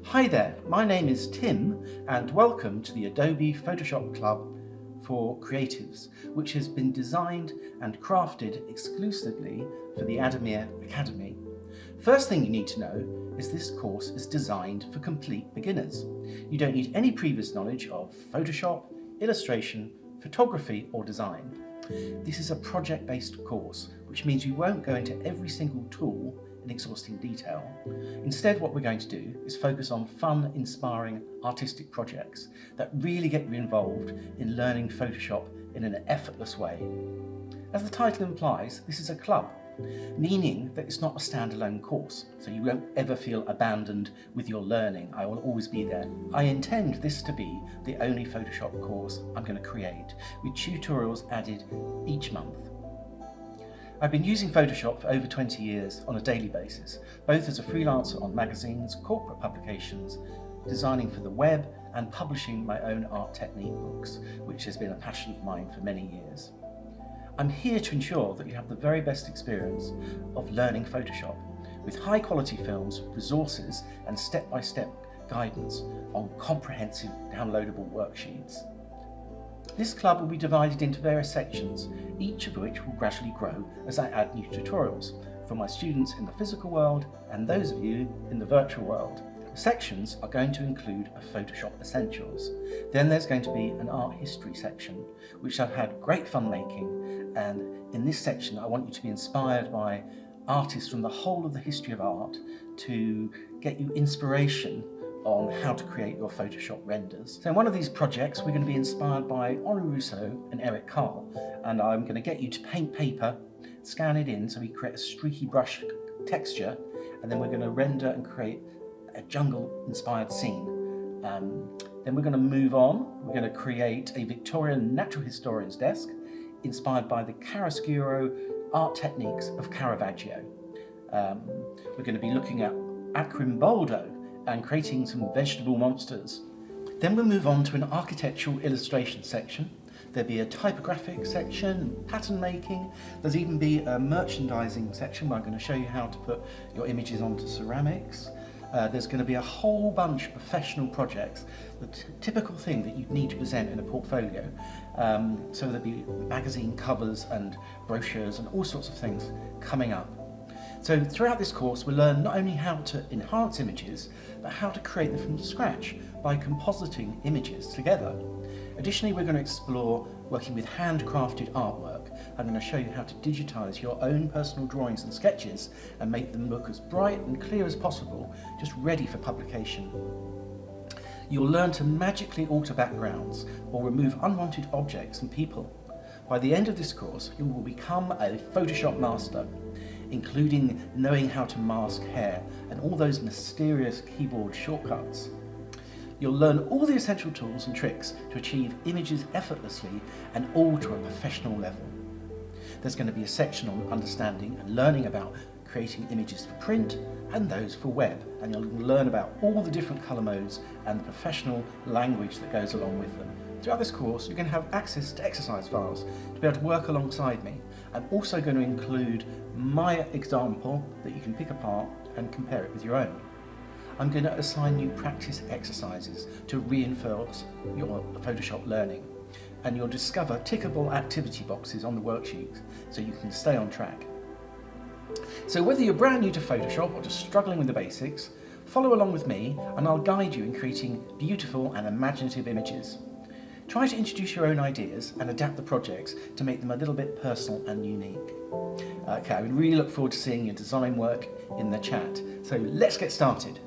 Hi there, my name is Tim and welcome to the Adobe Photoshop Club for Creatives, which has been designed and crafted exclusively for the Adobe Academy. First thing you need to know is this course is designed for complete beginners. You don't need any previous knowledge of Photoshop, illustration, photography or design. This is a project-based course, which means we won't go into every single tool in exhausting detail. Instead, what we're going to do is focus on fun, inspiring, artistic projects that really get you involved in learning Photoshop in an effortless way. As the title implies, this is a club, meaning that it's not a standalone course, so you won't ever feel abandoned with your learning. I will always be there. I intend this to be the only Photoshop course I'm going to create, with tutorials added each month. I've been using Photoshop for over 20 years on a daily basis, both as a freelancer on magazines, corporate publications, designing for the web, and publishing my own art technique books, which has been a passion of mine for many years. I'm here to ensure that you have the very best experience of learning Photoshop, with high quality films, resources, and step-by-step guidance on comprehensive downloadable worksheets. This club will be divided into various sections, each of which will gradually grow as I add new tutorials for my students in the physical world and those of you in the virtual world. Sections are going to include a Photoshop Essentials. Then there's going to be an art history section, which I've had great fun making, and in this section I want you to be inspired by artists from the whole of the history of art to get you inspiration on how to create your Photoshop renders. So in one of these projects we're going to be inspired by Henri Rousseau and Eric Carle, and I'm going to get you to paint paper, scan it in so we create a streaky brush texture, and then we're going to render and create a jungle inspired scene. Then we're going to move on. We're going to create a Victorian natural historian's desk inspired by the chiaroscuro art techniques of Caravaggio. We're going to be looking at Acrimboldo and creating some vegetable monsters. Then we'll move on to an architectural illustration section. There'll be a typographic section, pattern making. There's even be a merchandising section where I'm going to show you how to put your images onto ceramics. There's going to be a whole bunch of professional projects, the typical thing that you'd need to present in a portfolio. So there'll be magazine covers and brochures and all sorts of things coming up. So throughout this course we'll learn not only how to enhance images, but how to create them from scratch by compositing images together. Additionally, we're going to explore working with handcrafted artwork. I'm going to show you how to digitize your own personal drawings and sketches and make them look as bright and clear as possible, just ready for publication. You'll learn to magically alter backgrounds or remove unwanted objects and people. By the end of this course, you will become a Photoshop master, including knowing how to mask hair and all those mysterious keyboard shortcuts. You'll learn all the essential tools and tricks to achieve images effortlessly and all to a professional level. There's going to be a section on understanding and learning about creating images for print and those for web, and you'll learn about all the different colour modes and the professional language that goes along with them. Throughout this course you're going to have access to exercise files to be able to work alongside me. I'm also going to include my example that you can pick apart and compare it with your own. I'm going to assign you practice exercises to reinforce your Photoshop learning, and you'll discover tickable activity boxes on the worksheet so you can stay on track. So whether you're brand new to Photoshop or just struggling with the basics, follow along with me and I'll guide you in creating beautiful and imaginative images. Try to introduce your own ideas and adapt the projects to make them a little bit personal and unique. Okay, I really look forward to seeing your design work in the chat. So let's get started.